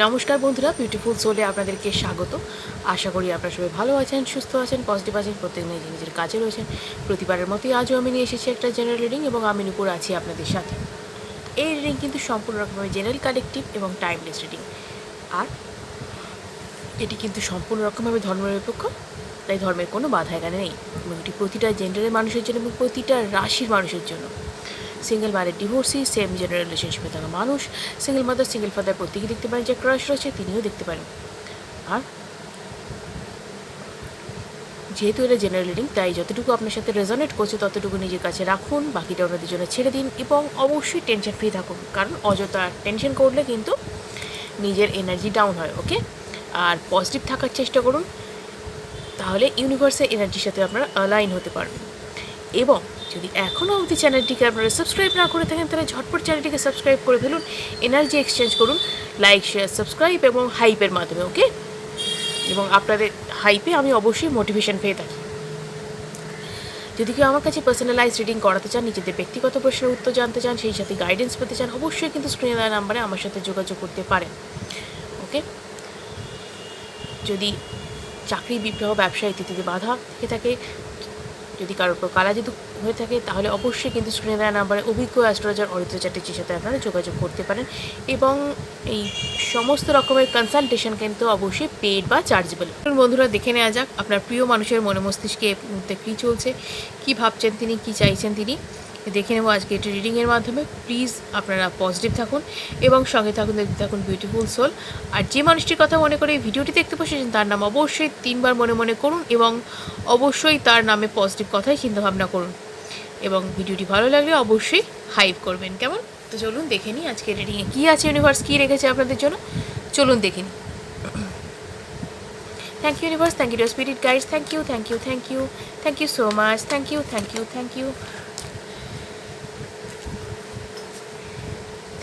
নমস্কার বন্ধুরা, বিউটিফুল সোলে আপনাদেরকে স্বাগত। আশা করি আপনারা সবাই ভালো আছেন, সুস্থ আছেন, পজিটিভ আছেন, প্রত্যেক নিজের নিজের কাজে রয়েছেন। প্রতিবারের মতোই আজও আমি নিয়ে এসেছি একটা জেনারেল রিডিং এবং আমি নুপুর আছি আপনাদের সাথে। এই রিডিং কিন্তু সম্পূর্ণ রকমের জেনারেল কালেকটিভ এবং টাইমলেস রিডিং, আর এটি কিন্তু সম্পূর্ণ রকমভাবে ধর্মনিরপেক্ষ, তাই ধর্মের কোনো বাধা এখানে নেই এবং এটি প্রতিটা জেন্ডারের মানুষের জন্য এবং প্রতিটা রাশির মানুষের জন্য। Single married divorcee, same gender রিলেশনশিপে থাকা মানুষ, সিঙ্গেল মাদার, সিঙ্গেল ফাদার প্রত্যেকেই দেখতে পারেন, যে ক্রাশ রয়েছে তিনিও দেখতে পারেন। আর যেহেতু এটা জেনারেল রিডিং, তাই যতটুকু আপনার সাথে রেজনেট করছে ততটুকু নিজের কাছে রাখুন, বাকিটা ওনাদের জন্য ছেড়ে দিন এবং অবশ্যই টেনশন ফ্রি থাকুন, কারণ অযথা টেনশন করলে কিন্তু নিজের এনার্জি ডাউন হয়। ওকে, আর পজিটিভ থাকার চেষ্টা করুন, তাহলে ইউনিভার্সের এনার্জির সাথে আপনারা অ্যালাইন হতে পারবেন। এবং যদি এখনও অবধি চ্যানেলটিকে আপনারা সাবস্ক্রাইব না করে থাকেন, তাহলে ঝটপট চ্যানেলটিকে সাবস্ক্রাইব করে ফেলুন, এনার্জি এক্সচেঞ্জ করুন লাইক, শেয়ার, সাবস্ক্রাইব এবং হাইপের মাধ্যমে। ওকে, এবং আপনাদের হাইপে আমি অবশ্যই মোটিভেশন পেয়ে থাকি। যদি কেউ আমার কাছে পার্সোনালাইজ রিডিং করাতে চান, নিজেদের ব্যক্তিগত প্রশ্নের উত্তর জানতে চান, সেই সাথে গাইডেন্স পেতে চান, অবশ্যই কিন্তু স্ক্রিনে দেওয়া নাম্বারে আমার সাথে যোগাযোগ করতে পারেন। ওকে, যদি চাকরি, বিবাহ, ব্যবসা ইত্যাদিতে বাধা থেকে থাকে, যদি কারোর উপর কালাজাদু হয়ে থাকে, তাহলে অবশ্যই কিন্তু স্ক্রিনে দেওয়া নাম্বারে অভিজ্ঞ অ্যাস্ট্রোলজার অরিত্র চ্যাটার্জির সাথে আপনারা যোগাযোগ করতে পারেন এবং এই সমস্ত রকমের কনসালটেশন কিন্তু অবশ্যই পেড বা চার্জেবল। বন্ধুরা, দেখে নেওয়া যাক আপনার প্রিয় মানুষের মনে মস্তিষ্কে এই মুহূর্তে কী চলছে, কী ভাবছেন তিনি, কী চাইছেন তিনি। দেখে নেব আজকে এটি রিডিংয়ের মাধ্যমে। প্লিজ আপনারা পজিটিভ থাকুন এবং সঙ্গে থাকুন, দেখতে থাকুন বিউটিফুল সোল। আর যে মানুষটির কথা মনে করে এই ভিডিওটি দেখতে বসেছেন, তার নাম অবশ্যই 3 বার মনে মনে করুন এবং অবশ্যই তার নামে পজিটিভ কথাই চিন্তাভাবনা করুন এবং ভিডিওটি ভালো লাগলে অবশ্যই হাইপ করবেন। কেমন? তো চলুন দেখে নিই আজকে রিডিংয়ে কী আছে, ইউনিভার্স কী রেখেছে আপনাদের জন্য। চলুন দেখে নিই। Thank you universe, thank you dear spirit guides, thank you, thank you, thank you, thank you so much, thank you, thank you, thank you,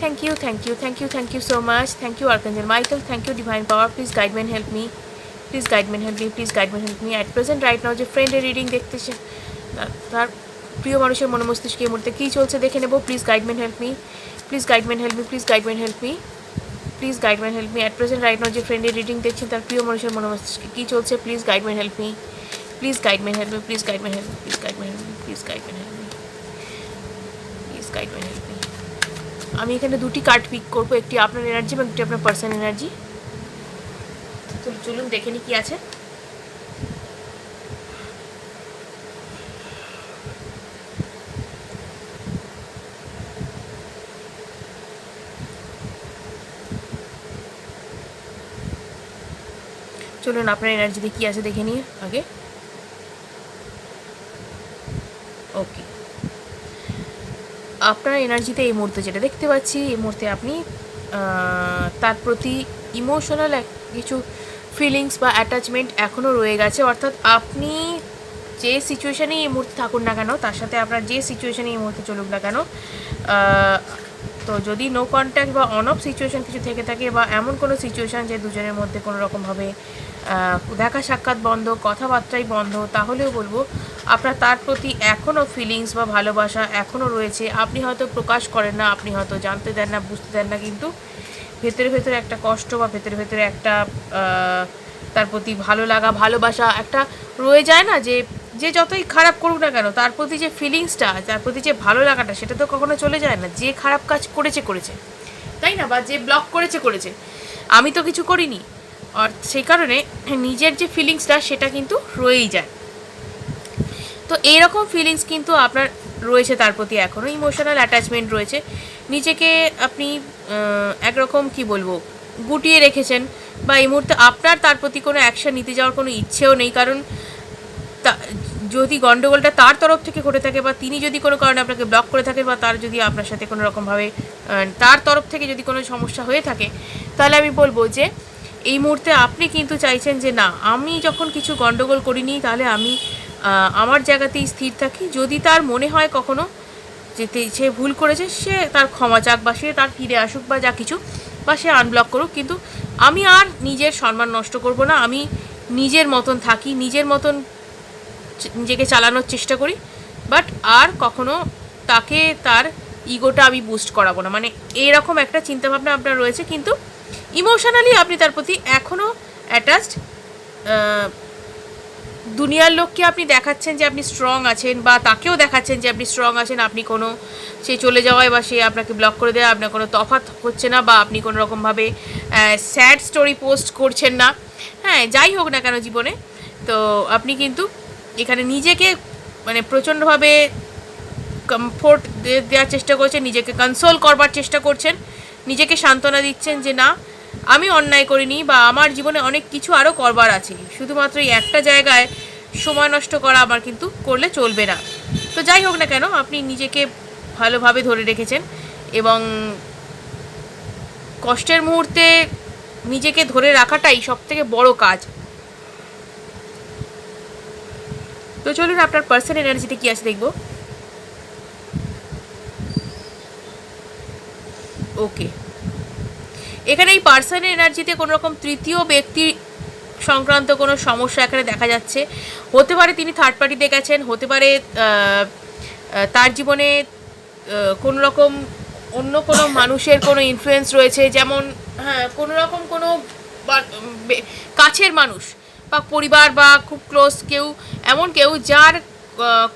thank you, thank you, thank you, thank you so much. Thank you Archangel Michael, thank you Divine Power. Please guide me and help me, please guide me and help me, please guide me and help me. At present right now যে ফ্রেন্ডের reading দেখতেছেন, তার প্রিয় মানুষের মনে মস্তিষ্কে এই মুহূর্তে কী চলছে দেখে নেব। Please guide me and help me, please guide me and help me, please guide me and help me, please guide me and help me. At present right now যে ফ্রেন্ডের রিডিং দেখছেন, তার প্রিয় মানুষের মনে মস্তিষ্কে কী চলছে, please guide me and help me, please guide me and help me, please guide me and help me, please guide me and help me, please guide me and help me, please guide me and help me. আমি এখানে দুটি card pick করবো, একটি আপনার energy এবং একটি আপনার personal energy. তো চলুন দেখে নিই কী আছে। চলুন আপনার এনার্জিতে কী আছে দেখে নিয়ে আগে। ওকে, আপনার এনার্জিতে এই মুহূর্তে যেটা দেখতে পাচ্ছি, এই মুহূর্তে আপনি তার প্রতি ইমোশনাল কিছু ফিলিংস বা অ্যাটাচমেন্ট এখনও রয়ে গেছে। অর্থাৎ আপনি যে সিচুয়েশানেই এই মুহূর্তে থাকুন না কেন, তার সাথে আপনার যে সিচুয়েশানে এই মুহূর্তে চলুক না কেন, তো যদি নো কন্ট্যাক্ট বা অন অফ সিচুয়েশান কিছু থেকে থাকে বা এমন কোনো সিচুয়েশান যে দুজনের মধ্যে কোনো রকমভাবে দেখা সাক্ষাৎ বন্ধ, কথাবার্তাই বন্ধ, তাহলেও বলবো আপনার তার প্রতি এখনও ফিলিংস বা ভালোবাসা এখনও রয়েছে। আপনি হয়তো প্রকাশ করেন না, আপনি হয়তো জানতে দেন না, বুঝতে দেন না, কিন্তু ভেতরে ভেতরে একটা কষ্ট বা ভেতরে ভেতরে একটা তার প্রতি ভালো লাগা, ভালোবাসা একটা রয়ে যায় না, যে যে যতই খারাপ করুক না কেন, তার প্রতি যে ফিলিংসটা, তার প্রতি যে ভালো লাগাটা, সেটা তো কখনো চলে যায় না। যে খারাপ কাজ করেছে করেছে, তাই না, বা যে ব্লক করেছে করেছে, আমি তো কিছু করিনি। আর সেই কারণে নিজের যে ফিলিংসটা সেটা কিন্তু রয়েই যায়। তো এইরকম ফিলিংস কিন্তু আপনার রয়েছে তার প্রতি, এখনও ইমোশনাল অ্যাটাচমেন্ট রয়েছে। নিজেকে আপনি একরকম কি বলবো গুটিয়ে রেখেছেন, বা এই মুহূর্তে আপনার তার প্রতি কোনো অ্যাকশান নিতে যাওয়ার কোনো ইচ্ছেও নেই। কারণ যদি গণ্ডগোলটা তার তরফ থেকে ঘটে থাকে, বা তিনি যদি কোনো কারণে আপনাকে ব্লক করে থাকেন, বা তার যদি আপনার সাথে কোনো রকমভাবে তার তরফ থেকে যদি কোনো সমস্যা হয়ে থাকে, তাহলে আমি বলবো যে এই মুহূর্তে আপনি কিন্তু চাইছেন যে না, আমি যখন কিছু গণ্ডগোল করিনি, তাহলে আমি আমার জায়গাতেই স্থির থাকি। যদি তার মনে হয় কখনো যে সে ভুল করেছে, সে তার ক্ষমা চাক, বা সে তার ফিরে আসুক, বা যা কিছু, বা সে আনব্লক করুক, কিন্তু আমি আর নিজের সম্মান নষ্ট করব না। আমি নিজের মতন থাকি, নিজের মতন নিজেকে চালানোর চেষ্টা করি, বাট আর কখনো তাকে তার ইগোটা আমি বুস্ট করাবো না। মানে এইরকম একটা চিন্তাভাবনা আপনার রয়েছে, কিন্তু ইমোশনালি আপনি তার প্রতি এখনও অ্যাটাচড। দুনিয়ার লোককে আপনি দেখাচ্ছেন যে আপনি স্ট্রং আছেন, বা তাকেও দেখাচ্ছেন যে আপনি স্ট্রং আছেন, আপনি কোনো সে চলে যাওয়ায় বা সে আপনাকে ব্লক করে দেওয়া আপনার কোনো তফাৎ হচ্ছে না, বা আপনি কোনো রকমভাবে স্যাড স্টোরি পোস্ট করছেন না। হ্যাঁ, যাই হোক না কেন জীবনে, তো আপনি কিন্তু এখানে নিজেকে মানে প্রচণ্ডভাবে কমফোর্ট দেওয়ার চেষ্টা করছেন, নিজেকে কনসোল করবার চেষ্টা করছেন, নিজেকে সান্ত্বনা দিচ্ছেন যে না, আমি অন্যায় করিনি, বা আমার জীবনে অনেক কিছু আরও করবার আছে, শুধুমাত্র এই একটা জায়গায় সময় নষ্ট করা আমার কিন্তু করলে চলবে না। তো যাই হোক না কেন, আপনি নিজেকে ভালোভাবে ধরে রেখেছেন, এবং কষ্টের মুহূর্তে নিজেকে ধরে রাখাটাই সবথেকে বড় কাজ। তো চলুন আপনার পার্সন এনার্জিতে কী আছে দেখব। ওকে, এখানে এই পার্সনের এনার্জিতে কোনো রকম তৃতীয় ব্যক্তি সংক্রান্ত কোনো সমস্যা এখানে দেখা যাচ্ছে। হতে পারে তিনি থার্ড পার্টিতে গেছেন, হতে পারে তার জীবনে কোনো রকম অন্য কোনো মানুষের কোনো ইনফ্লুয়েন্স রয়েছে, যেমন হ্যাঁ কোনো রকম কোনো কাছের মানুষ বা পরিবার বা খুব ক্লোজ কেউ, এমন কেউ যার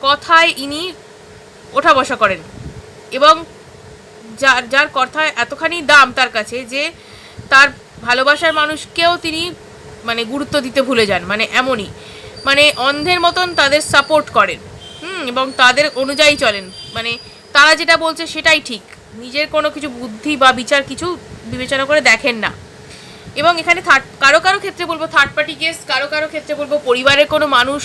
কথায় ইনি ওঠা বসা করেন, এবং যার যার কথায় এতখানি দাম তার কাছে যে তার ভালোবাসার মানুষকেও তিনি মানে গুরুত্ব দিতে ভুলে যান, মানে এমনই, মানে অন্ধের মতন তাদের সাপোর্ট করেন, এবং তাদের অনুযায়ী চলেন, মানে তারা যেটা বলছে সেটাই ঠিক, নিজের কোনো কিছু বুদ্ধি বা বিচার কিছু বিবেচনা করে দেখেন না। এবং এখানে কারো কারো ক্ষেত্রে বলবো থার্ড পার্টি কেস, কারো কারো ক্ষেত্রে বলবো পরিবারের কোনো মানুষ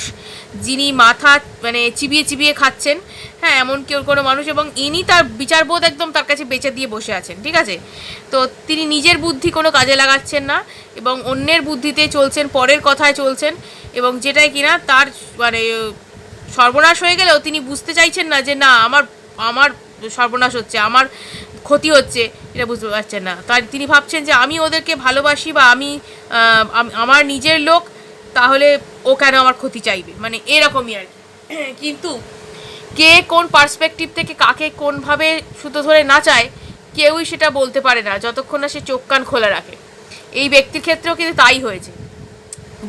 যিনি মাথা মানে চিবিয়ে চিবিয়ে খাচ্ছেন, হ্যাঁ এমন কেউ কোনো মানুষ, এবং ইনি তার বিচারবোধ একদম তার কাছে বেঁচে দিয়ে বসে আছেন, ঠিক আছে। তো তিনি নিজের বুদ্ধি কোনো কাজে লাগাচ্ছেন না, এবং অন্যের বুদ্ধিতে চলছেন, পরের কথায় চলছেন, এবং যেটাই কিনা তার মানে সর্বনাশ হয়ে গেলেও তিনি বুঝতে চাইছেন না যে না আমার আমার সর্বনাশ হচ্ছে, আমার ক্ষতি হচ্ছে, এটা বুঝতে পারছেন না। তাই তিনি ভাবছেন যে আমি ওদেরকে ভালোবাসি, বা আমি আমার নিজের লোক, তাহলে ও কেন আমার ক্ষতি চাইবে, মানে এরকমই আর কি। কিন্তু কে কোন পার্সপেক্টিভ থেকে কাকে কোনভাবে সুতো ধরে না চায় কেউই সেটা বলতে পারে না, যতক্ষণ না সে চোখ কান খোলা রাখে। এই ব্যক্তির ক্ষেত্রেও কিন্তু তাই হয়েছে।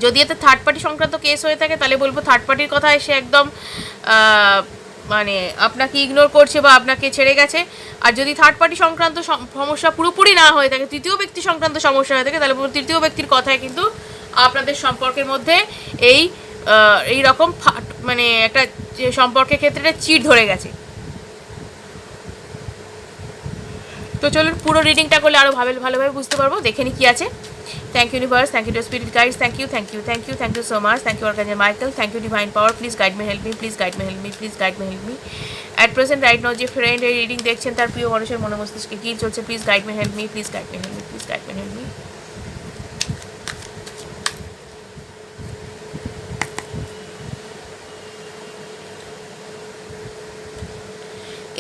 যদি এতে থার্ড পার্টি সংক্রান্ত কেস হয়ে থাকে তাহলে বলবো থার্ড পার্টির কথায় সে একদম মানে আপনাকে ইগনোর করছে বা আপনাকে ছেড়ে গেছে। আর যদি থার্ড পার্টি সংক্রান্ত সমস্যা পুরোপুরি না হয়ে থাকে, তৃতীয় ব্যক্তি সংক্রান্ত সমস্যা হয়ে থাকে, তাহলে তৃতীয় ব্যক্তির কথায় কিন্তু আপনাদের সম্পর্কের মধ্যে এই রকম মানে একটা সম্পর্কের ক্ষেত্রে চিড় ধরে গেছে। তো চলুন পুরো রিডিংটা করলে আরও ভালোভাবে বুঝতে পারবো। দেখে নি কী আছে। Thank you universe, thank you to spirit guides, thank you so much, thank you Archangel Michael, thank you divine power, please guide me, help me, please guide me, help me, please guide me, help me. At present right now যে friend এই reading দেখছেন তার প্রিয় মানুষের মনে মস্তিষ্কে কী চলছে, please guide me, help me, please guide me, help me, please guide me, help me.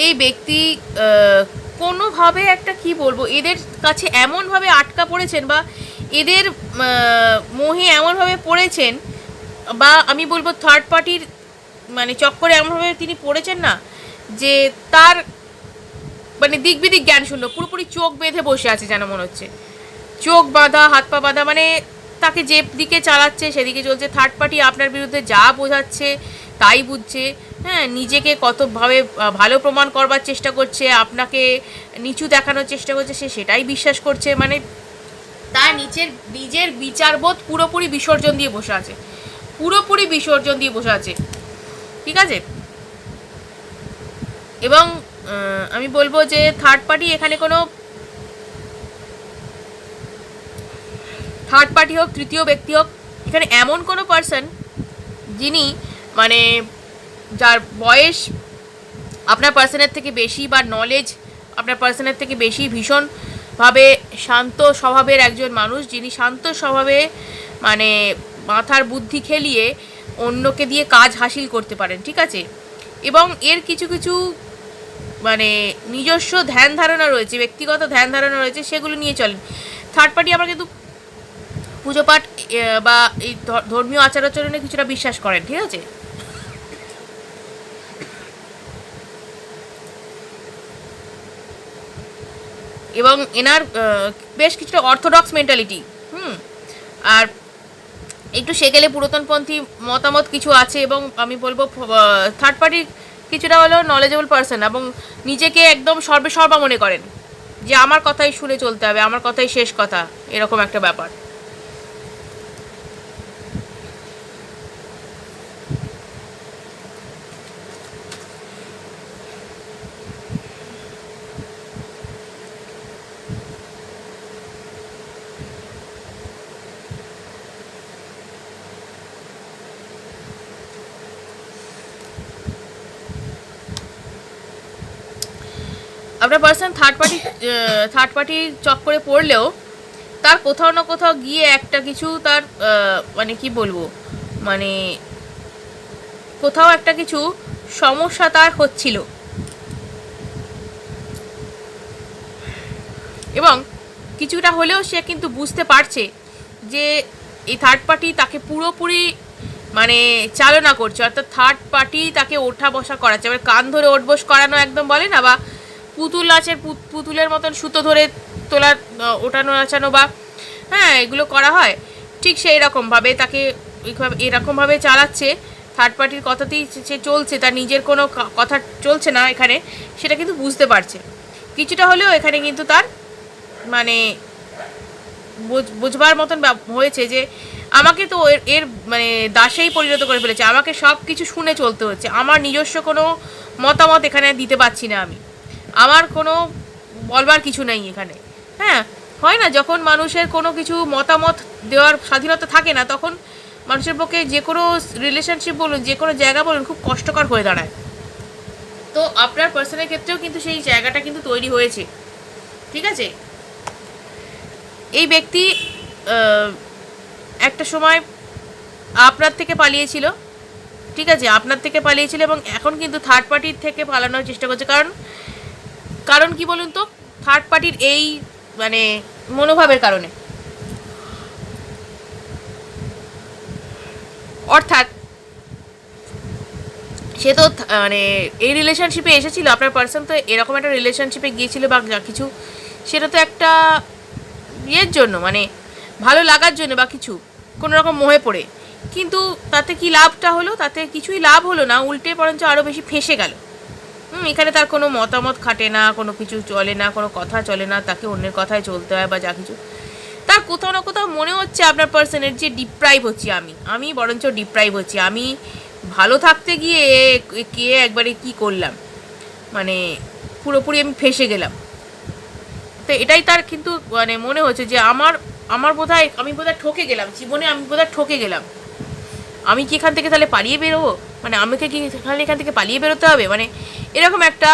এই ব্যক্তি কোনোভাবে একটা কি বলবো, এদের কাছে এমনভাবে আটকা পড়েছেন, বা এদের মোহে এমনভাবে পড়েছেন, বা আমি বলবো থার্ড পার্টির মানে চক্করে এমনভাবে তিনি পড়েছেন না যে তার মানে দিক বিদিক জ্ঞান শূন্য, পুরোপুরি চোখ বেঁধে বসে আছে যেন মনে হচ্ছে, চোখ বাঁধা, হাত পা বাঁধা, মানে তাকে যে দিকে চালাচ্ছে সেদিকে চলছে। থার্ড পার্টি আপনার বিরুদ্ধে যা বোঝাচ্ছে তাই বুঝছে, হ্যাঁ নিজেকে কতভাবে ভালো প্রমাণ করবার চেষ্টা করছে, আপনাকে নিচু দেখানোর চেষ্টা করছে, সে সেটাই বিশ্বাস করছে, মানে তার নিজের বিচারবোধ পুরোপুরি বিসর্জন দিয়ে বসে আছে, পুরোপুরি বিসর্জন দিয়ে বসে আছে, ঠিক আছে। এবং আমি বলবো যে থার্ড পার্টি এখানে কোনো থার্ড পার্টি হোক, তৃতীয় ব্যক্তি হোক, এখানে এমন কোনো পার্সন যিনি মানে যার বয়স আপনার পার্সনের থেকে বেশি, বা নলেজ আপনার পার্সনের থেকে বেশি, ভীষণভাবে শান্ত স্বভাবের একজন মানুষ, যিনি শান্ত স্বভাবে মানে মাথার বুদ্ধি খেলিয়ে অন্যকে দিয়ে কাজ হাসিল করতে পারেন, ঠিক আছে। এবং এর কিছু কিছু মানে নিজস্ব ধ্যান ধারণা রয়েছে, ব্যক্তিগত ধ্যান ধারণা রয়েছে, সেগুলো নিয়ে চলেন। থার্ড পার্টি আমরা কিন্তু পুজো পাঠ বা এই ধর্মীয় আচার আচরণে কিছুটা বিশ্বাস করেন, ঠিক আছে। এবং এনার বেশ কিছুটা অর্থোডক্স মেন্টালিটি। আর একটু সেকেলে পুরাতনপন্থী মতামত কিছু আছে, এবং আমি বলবো থার্ড পার্টি কিছুটা হলো নলেজেবল পারসন, এবং নিজেকে একদম সর্বেসর্বা মনে করেন যে আমার কথাই শুনে চলতে হবে, আমার কথাই শেষ কথা, এরকম একটা ব্যাপার। আপনার পার্সন থার্ড পার্টি চক্করে পড়লেও তার কোথাও না কোথাও গিয়ে একটা কিছু তার মানে কি বলবো, মানে কোথাও একটা কিছু সমস্যা তার হচ্ছিল, এবং কিছুটা হলেও সে কিন্তু বুঝতে পারছে যে এই থার্ড পার্টি তাকে পুরোপুরি মানে চালনা করছে, অর্থাৎ থার্ড পার্টি তাকে ওঠা বসা করাচ্ছে। এবার কান ধরে ওঠবোস করানো একদম বলে না, বা পুতুল নাচের পুতুলের মতন সুতো ধরে তোলার ওঠানো নাচানো, বা হ্যাঁ এগুলো করা হয়, ঠিক সেই রকমভাবে তাকে এরকমভাবে চালাচ্ছে। থার্ড পার্টির কথাতেই সে চলছে, তার নিজের কোনো কথা চলছে না এখানে, সেটা কিন্তু বুঝতে পারছে। কিছুটা হলেও এখানে কিন্তু তার মানে বুঝবার মতন হয়েছে যে আমাকে তো এর মানে দাসেই পরিণত করে ফেলেছে, আমাকে সব কিছু শুনে চলতে হচ্ছে, আমার নিজস্ব কোনো মতামত এখানে দিতে পারছি না, আমার কোনো বলবার কিছু নেই এখানে। হ্যাঁ, হয় না যখন মানুষের কোনো কিছু মতামত দেওয়ার স্বাধীনতা থাকে না, তখন মানুষের পক্ষে যে কোনো রিলেশনশিপ বলুন, যে কোনো জায়গা বলুন, খুব কষ্টকর হয়ে দাঁড়ায়। তো আপনার পার্সনের ক্ষেত্রেও কিন্তু সেই জায়গাটা কিন্তু তৈরি হয়েছে। ঠিক আছে, এই ব্যক্তি একটা সময় আপনার থেকে পালিয়েছিল, ঠিক আছে, আপনার থেকে পালিয়েছিল, এবং এখন কিন্তু থার্ড পার্টির থেকে পালানোর চেষ্টা করছে। কারণ কি বলুন তো, থার্ড পার্টির এই মানে মনোভাবের কারণে, অর্থাৎ সে তো মানে এই রিলেশনশিপে এসেছিল, আপনার পার্সন তো এরকম একটা রিলেশনশিপে গিয়েছিল বা যা কিছু, সেটা তো একটা ইয়ের জন্য, মানে ভালো লাগার জন্য বা কিছু কোনো রকম মোহে পড়ে, কিন্তু তাতে কি লাভটা হলো? তাতে কিছুই লাভ হলো না, উল্টে বরঞ্চ আরও বেশি ফেঁসে গেল। এখানে তার কোনো মতামত খাটে না, কোনো কিছু চলে না, কোনো কথা চলে না, তাকে অন্যের কথায় চলতে হয় বা যা কিছু, তার কোথাও না কোথাও মনে হচ্ছে আপনার পার্সনের যে ডিপ্রাইভ হচ্ছি আমি বরঞ্চ ডিপ্রাইভ হচ্ছি, আমি ভালো থাকতে গিয়ে কে একবারে কি করলাম, মানে পুরোপুরি আমি ফেঁসে গেলাম। তো এটাই তার কিন্তু মানে মনে হচ্ছে যে আমি বোধহয় ঠকে গেলাম জীবনে, আমি বোধহয় ঠকে গেলাম, আমি কি এখান থেকে তাহলে পালিয়ে বেরোবো, মানে আমাকে কি এখান থেকে পালিয়ে বেরোতে হবে, মানে এরকম একটা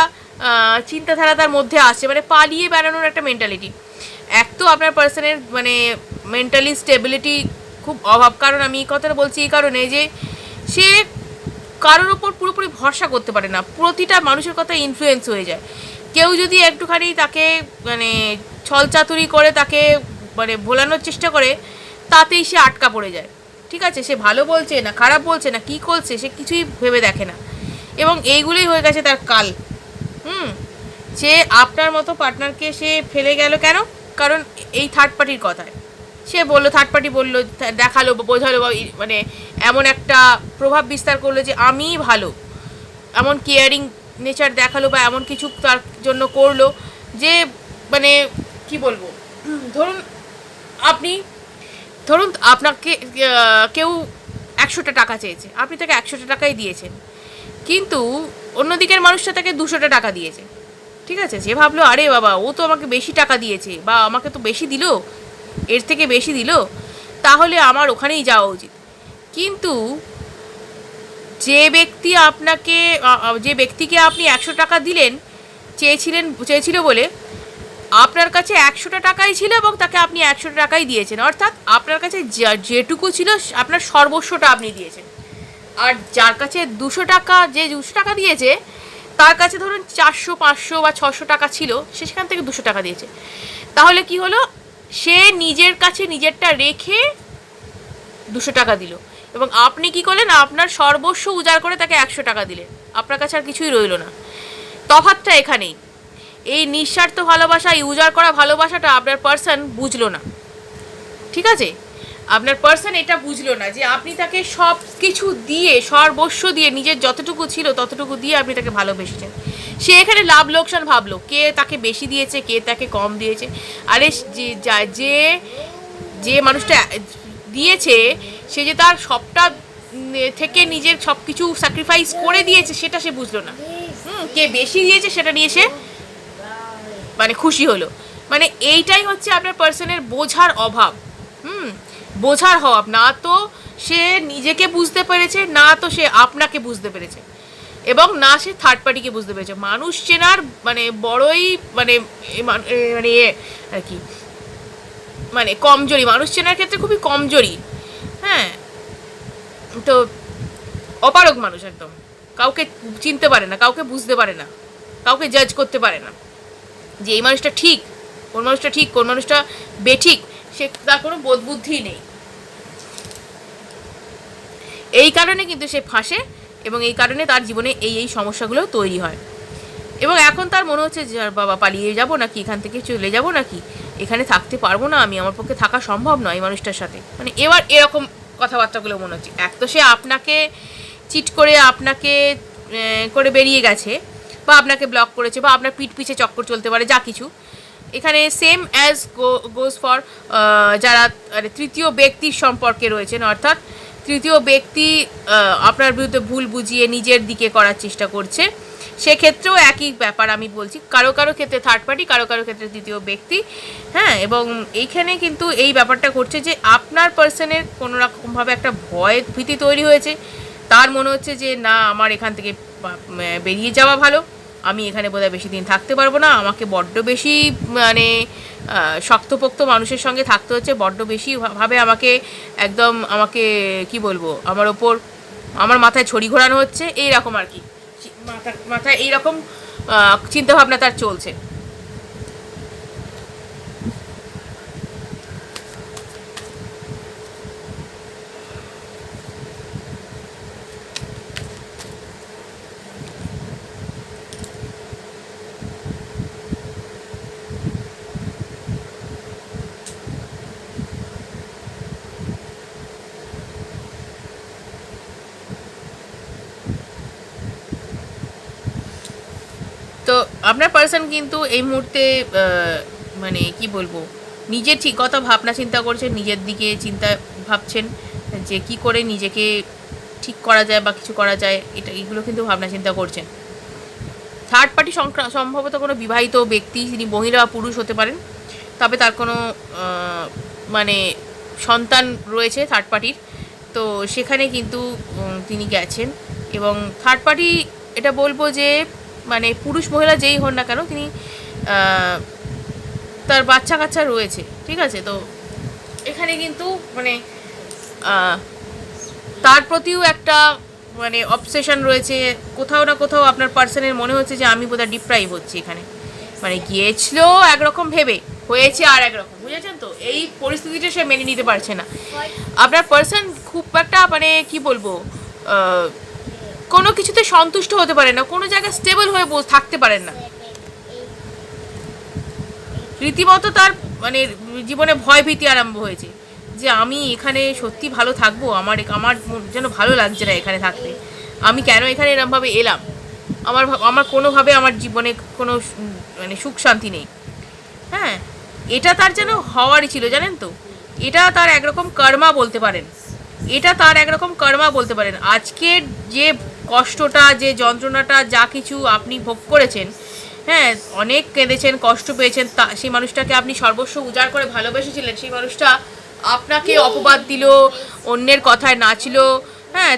চিন্তাধারা তার মধ্যে আসছে, মানে পালিয়ে বেড়ানোর একটা মেন্টালিটি। এক তো আপনার পার্সনের মানে মেন্টালি স্টেবিলিটি খুব অভাব, কারণ আমি এই কথাটা বলছি এই কারণে যে সে কারোর ওপর পুরোপুরি ভরসা করতে পারে না, প্রতিটা মানুষের কথা ইনফ্লুয়েন্স হয়ে যায়। কেউ যদি একটুখানি তাকে মানে ছলচাতুরি করে তাকে মানে ভোলানোর চেষ্টা করে, তাতেই সে আটকা পড়ে যায়। ঠিক আছে, সে ভালো বলছে না খারাপ বলছে না কী করছে সে কিছুই ভেবে দেখে না, এবং এইগুলোই হয়ে গেছে তার কাল। সে আপনার মতো পার্টনারকে সে ফেলে গেল কেন? কারণ এই থার্ড পার্টির কথায় সে বললো, থার্ড পার্টি বললো, দেখালো, বোঝালো, মানে এমন একটা প্রভাব বিস্তার করলো যে আমিই ভালো, এমন কেয়ারিং নেচার দেখালো বা এমন কিছু তার জন্য করলো যে মানে কি বলবো, ধরুন আপনাকে কেউ 100টা টাকা চেয়েছে, আপনি তাকে 100টা টাকাই দিয়েছেন, কিন্তু অন্যদিকের মানুষটা তাকে 200টা টাকা দিয়েছে। ঠিক আছে, যে ভাবলো আরে বাবা ও তো আমাকে বেশি টাকা দিয়েছে বা আমাকে তো বেশি দিল, এর থেকে বেশি দিল, তাহলে আমার ওখানেই যাওয়া উচিত। কিন্তু যে ব্যক্তিকে আপনি 100 টাকা দিলেন চেয়েছিল বলে আপনার কাছে 100টা টাকাই ছিল, এবং তাকে আপনি 100টা টাকাই দিয়েছেন, অর্থাৎ আপনার কাছে যেটুকু ছিল আপনার সর্বস্বটা আপনি দিয়েছেন। আর যার কাছে 200 টাকা দিয়েছে, তার কাছে ধরুন 400 500 বা 600 টাকা ছিল, সে সেখান থেকে 200 টাকা দিয়েছে। তাহলে কি হলো, সে নিজের কাছে নিজেরটা রেখে 200 টাকা দিল, এবং আপনি কি করলেন, আপনার সর্বস্ব উজাড় করে তাকে 100 টাকা দিলেন, আপনার কাছে আর কিছুই রইল না। তফাৎটা এখানেই। এই নিঃস্বার্থ ভালোবাসা, ইউজার করা ভালোবাসাটা আপনার পার্সন বুঝলো না, ঠিক আছে? আপনার পার্সন এটা বুঝলো না যে আপনি তাকে সব কিছু দিয়ে, সর্বস্ব দিয়ে, নিজের যতটুকু ছিল ততটুকু দিয়ে আপনি তাকে ভালোবেসেছেন। সে এখানে লাভ লোকসান ভাবলো, কে তাকে বেশি দিয়েছে, কে তাকে কম দিয়েছে। আরে যে যে মানুষটা দিয়েছে, সে যে তার সবটা থেকে নিজের সব কিছু স্যাক্রিফাইস করে দিয়েছে, সেটা সে বুঝলো না। কে বেশি দিয়েছে সেটা নিয়ে সে মানে খুশি হলো। মানে এইটাই হচ্ছে আপনার পার্সনের বোঝার অভাব। বোঝার অভাব, না তো সে নিজেকে বুঝতে পেরেছে, না তো সে আপনাকে বুঝতে পেরেছে, এবং না সে থার্ড পার্টিকে বুঝতে পেরেছে। মানুষ চেনার মানে বড়ই মানে মানে আর কি মানে কমজোরি, মানুষ চেনার ক্ষেত্রে খুবই কমজোরি। হ্যাঁ, তো অপারগ মানুষ একদম, কাউকে চিনতে পারে না, কাউকে বুঝতে পারে না, কাউকে জাজ করতে পারে না যে এই মানুষটা ঠিক, কোন মানুষটা ঠিক, কোন মানুষটা বেঠিক, সে তার কোনো বোধ বুদ্ধি নেই। এই কারণে কিন্তু সে ফাঁসে, এবং এই কারণে তার জীবনে এই সমস্যাগুলো তৈরি হয়। এবং এখন তার মনে হচ্ছে যে বাবা পালিয়ে যাব নাকি, এখান থেকে চলে যাব নাকি, এখানে থাকতে পারবো না আমি, আমার পক্ষে থাকা সম্ভব নয় এই মানুষটার সাথে। মানে এবার এরকম কথাবার্তাগুলো মনে হচ্ছে। এক তো সে আপনাকে চিট করে, আপনাকে করে বেরিয়ে গেছে, বা আপনাকে ব্লক করেছে, বা আপনার পিঠ পিছে চক্কর চলতে পারে, যা কিছু। এখানে সেম অ্যাজ গোজ ফর যারা তৃতীয় ব্যক্তির সম্পর্কে রয়েছেন, অর্থাৎ তৃতীয় ব্যক্তি আপনার বিরুদ্ধে ভুল বুঝিয়ে নিজের দিকে করার চেষ্টা করছে, সেক্ষেত্রেও একই ব্যাপার আমি বলছি। কারো কারো ক্ষেত্রে থার্ড পার্টি, কারো কারো ক্ষেত্রে তৃতীয় ব্যক্তি। হ্যাঁ, এবং এইখানে কিন্তু এই ব্যাপারটা ঘটছে যে আপনার পার্সনের কোনো রকমভাবে একটা ভয় ভীতি তৈরি হয়েছে। তার মনে হচ্ছে যে না, আমার এখান থেকে বেরিয়ে যাওয়া ভালো, আমি এখানে বোধহয় বেশি দিন থাকতে পারবো না, আমাকে বড্ড বেশি মানে শক্তপোক্ত মানুষের সঙ্গে থাকতে হচ্ছে, বড্ড বেশি ভাবে আমাকে একদম আমাকে কি বলবো, আমার ওপর আমার মাথায় ছড়ি ঘোরানো হচ্ছে, এইরকম আর কি, মাথায় এইরকম চিন্তাভাবনা তার চলছে। তো আপনার পার্সন কিন্তু এই মুহূর্তে মানে কি বলবো, নিজের ঠিক কথা ভাবনা চিন্তা করছেন, নিজের দিকে চিন্তা ভাবছেন যে কি করে নিজেকে ঠিক করা যায় বা কিছু করা যায়, এগুলো কিন্তু ভাবনা চিন্তা করছেন। থার্ড পার্টি সম্ভবত কোনো বিবাহিত ব্যক্তি, তিনি মহিলা বা পুরুষ হতে পারেন, তবে তার কোনো মানে সন্তান রয়েছে থার্ড পার্টির, তো সেখানে কিন্তু তিনি গেছেন। এবং থার্ড পার্টি, এটা বলবো যে মানে পুরুষ মহিলা যেই হন না কেন, তিনি তার বাচ্চা কাচ্চা রয়েছে, ঠিক আছে? তো এখানে কিন্তু মানে তার প্রতিও একটা মানে অবসেশন রয়েছে। কোথাও না কোথাও আপনার পার্সনের মনে হচ্ছে যে আমি বোধহয় ডিপ্রাইভ হচ্ছি এখানে, মানে গিয়েছিল একরকম ভেবে, হয়েছে আর একরকম, বুঝেছেন তো? এই পরিস্থিতিটা সে মেনে নিতে পারছে না। আপনার পার্সন খুব একটা মানে কি বলবো, কোনো কিছুতে সন্তুষ্ট হতে পারে না, কোনো জায়গায় স্টেবল হয়ে থাকতে পারেন না। রীতিমতো তার মানে জীবনে ভয় ভীতি আরম্ভ হয়েছে যে আমি এখানে সত্যি ভালো থাকবো, আমার যেন ভালো লাগছে না এখানে থাকতে, আমি কেন এখানে এরমভাবে এলাম, আমার কোনোভাবে আমার জীবনে কোনো মানে সুখ শান্তি নেই। হ্যাঁ, এটা তার যেন হওয়ারই ছিল, জানেন তো? এটা তার একরকম কর্মা বলতে পারেন, এটা তার একরকম কর্মা বলতে পারেন। আজকের যে কষ্টটা, যে যন্ত্রণাটা, যা কিছু আপনি ভোগ করেছেন, হ্যাঁ, অনেক কেঁদেছেন, কষ্ট পেয়েছেন, সেই মানুষটাকে আপনি সর্বস্ব উজাড় করে ভালোবেসেছিলেন, সেই মানুষটা আপনাকে অপবাদ দিল, অন্যের কথায় নাচল, হ্যাঁ,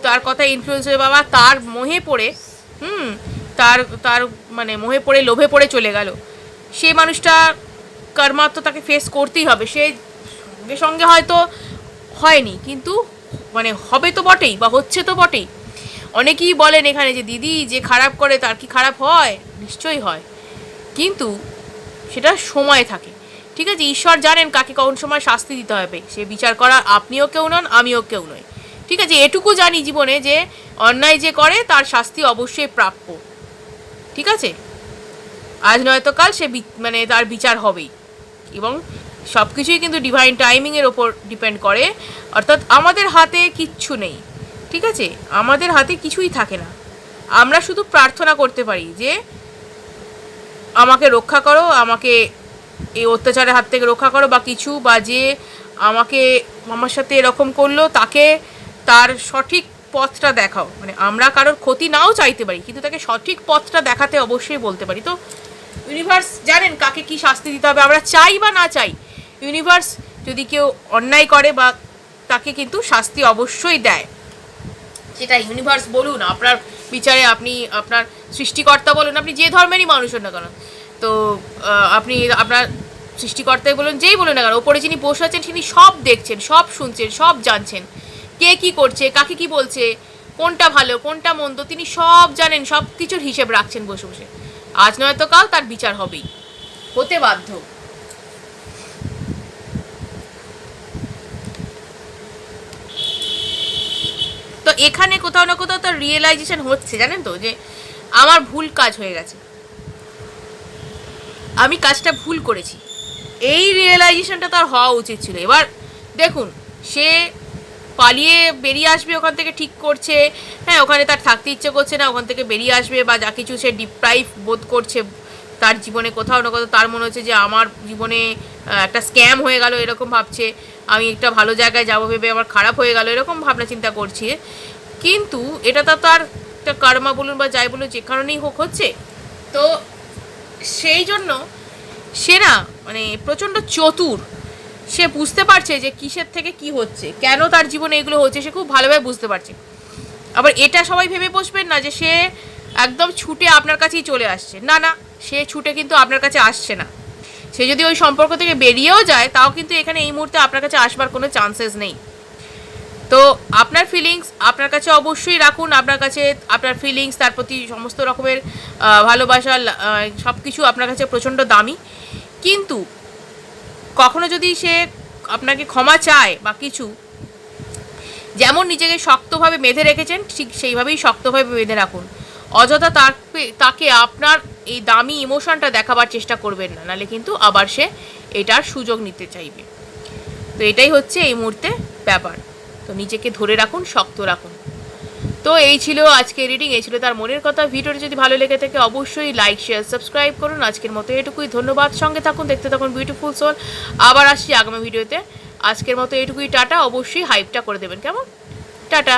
তার কথায় ইনফ্লুয়েন্স হয়ে বাবা তার মোহে পড়ে, তার মানে মোহে পড়ে, লোভে পড়ে চলে গেল। সেই মানুষটা কর্মা তো তাকে ফেস করতেই হবে। সে সঙ্গে সঙ্গে হয়তো হয়নি, কিন্তু মানে হবে তো বটেই, বা হচ্ছে তো বটেই। অনেকেই বলেন এখানে যে দিদি যে খারাপ করে তার কি খারাপ হয়? নিশ্চয়ই হয়, কিন্তু সেটা সময় থাকে, ঠিক আছে? ঈশ্বর জানেন কাকে কোন সময় শাস্তি দিতে হবে, সে বিচার করা আপনিও কেউ নন, আমিও কেউ নই, ঠিক আছে? এটুকু জানি জীবনে যে অন্যায় যে করে তার শাস্তি অবশ্যই প্রাপ্য, ঠিক আছে? আজ নয়তো কাল সে মানে তার বিচার হবেই। এবং সব কিছুই কিন্তু ডিভাইন টাইমিংয়ের ওপর ডিপেন্ড করে, অর্থাৎ আমাদের হাতে কিচ্ছু নেই, ঠিক আছে? আমাদের হাতে কিছুই থাকে না, আমরা শুধু প্রার্থনা করতে পারি যে আমাকে রক্ষা করো, আমাকে এই অত্যাচারের হাত থেকে রক্ষা করো, বা কিছু, বা যে আমাকে আমার সাথে এরকম করলো তাকে তার সঠিক পথটা দেখাও। মানে আমরা কারোর ক্ষতি নাও চাইতে পারি, কিন্তু তাকে সঠিক পথটা দেখাতে অবশ্যই বলতে পারি। তো ইউনিভার্স জানেন কাকে কি শাস্তি দিতে হবে, আমরা চাই বা না চাই, ইউনিভার্স যদি কেউ অন্যায় করে বা তাকে কিন্তু শাস্তি অবশ্যই দেয়। সেটা ইউনিভার্স বলুন, আপনার বিচারে আপনি আপনার সৃষ্টিকর্তা বলুন, আপনি যে ধর্মেরই মানুষ হন না কেন, তো আপনি আপনার সৃষ্টিকর্তাই বলুন, যেই বলুন না কেন, ওপরে যিনি বসে আছেন তিনি সব দেখছেন, সব শুনছেন, সব জানছেন, কে কি করছে, কাকে কি বলছে, কোনটা ভালো কোনটা মন্দ, তিনি সব জানেন, সব কিছুর হিসেব রাখছেন বসে বসে। আজ নয়তো কাল তার বিচার হবেই, হতে বাধ্য। তো এখানে কোথাও না কোথাও তার রিয়েলাইজেশন হচ্ছে, জানেন তো, যে আমার ভুল কাজ হয়ে গেছে, আমি কাজটা ভুল করেছি, এই রিয়েলাইজেশনটা তার হওয়া উচিত ছিল। এবার দেখুন, সে পালিয়ে বেরিয়ে আসবে ওখান থেকে, ঠিক করছে, হ্যাঁ, ওখানে তার থাকতে ইচ্ছে করছে না, ওখান থেকে বেরিয়ে আসবে, বা যা কিছু সে ডিপ্রাইভ বোধ করছে তার জীবনে, কোথাও না কোথাও তার মনে হচ্ছে যে আমার জীবনে একটা স্ক্যাম হয়ে গেল, এরকম ভাবছে, আমি একটা ভালো জায়গায় যাবো ভেবে আমার খারাপ হয়ে গেল, এরকম ভাবনা চিন্তা করছে। কিন্তু এটা তো তার একটা কর্মা বলুন বা যাই বলুন, যে কারণেই হোক হচ্ছে। তো সেই জন্য সে না, মানে প্রচণ্ড চতুর, সে বুঝতে পারছে যে কিসের থেকে কি হচ্ছে, কেন তার জীবনে এগুলো হচ্ছে, সে খুব ভালোভাবে বুঝতে পারছে। আবার এটা সবাই ভেবে বসবেন না যে সে একদম ছুটে আপনার কাছেই চলে আসছে, না না, সে ছুটে কিন্তু আপনার কাছে আসছে না। সে যদি ওই সম্পর্ক থেকে বেরিয়েও যায়, তাও কিন্তু এখানে এই মুহূর্তে আপনার কাছে আসবার কোনো চান্সেস নেই। তো আপনার ফিলিংস আপনার কাছে অবশ্যই রাখুন, আপনার কাছে আপনার ফিলিংস, তার প্রতি সমস্ত রকমের ভালোবাসা, সব কিছু আপনার কাছে প্রচণ্ড দামি। কিন্তু কখনো যদি সে আপনাকে ক্ষমা চায় বা কিছু, যেমন নিজেকে শক্তভাবে বেঁধে রেখেছেন ঠিক সেইভাবেই শক্তভাবে বেঁধে রাখুন। অযথা তাকে আপনার এই দামি ইমোশনটা দেখাবার চেষ্টা করবেন না, নাহলে কিন্তু আবার সে এটার সুযোগ নিতে চাইবে। তো এটাই হচ্ছে এই মুহূর্তে ব্যাপার। তো নিজেকে ধরে রাখুন, শক্ত রাখুন। তো এই ছিল আজকের রিডিং, এই ছিল তার মনের কথা। ভিডিওটি যদি ভালো লেগে থাকে অবশ্যই লাইক, শেয়ার, সাবস্ক্রাইব করুন। আজকের মতো এটুকুই, ধন্যবাদ। সঙ্গে থাকুন, দেখতে থাকুন বিউটিফুল সোল। আবার আসছি আগামী ভিডিওতে। আজকের মতো এটুকুই, টাটা। অবশ্যই হাইপটা করে দেবেন, কেমন? টাটা।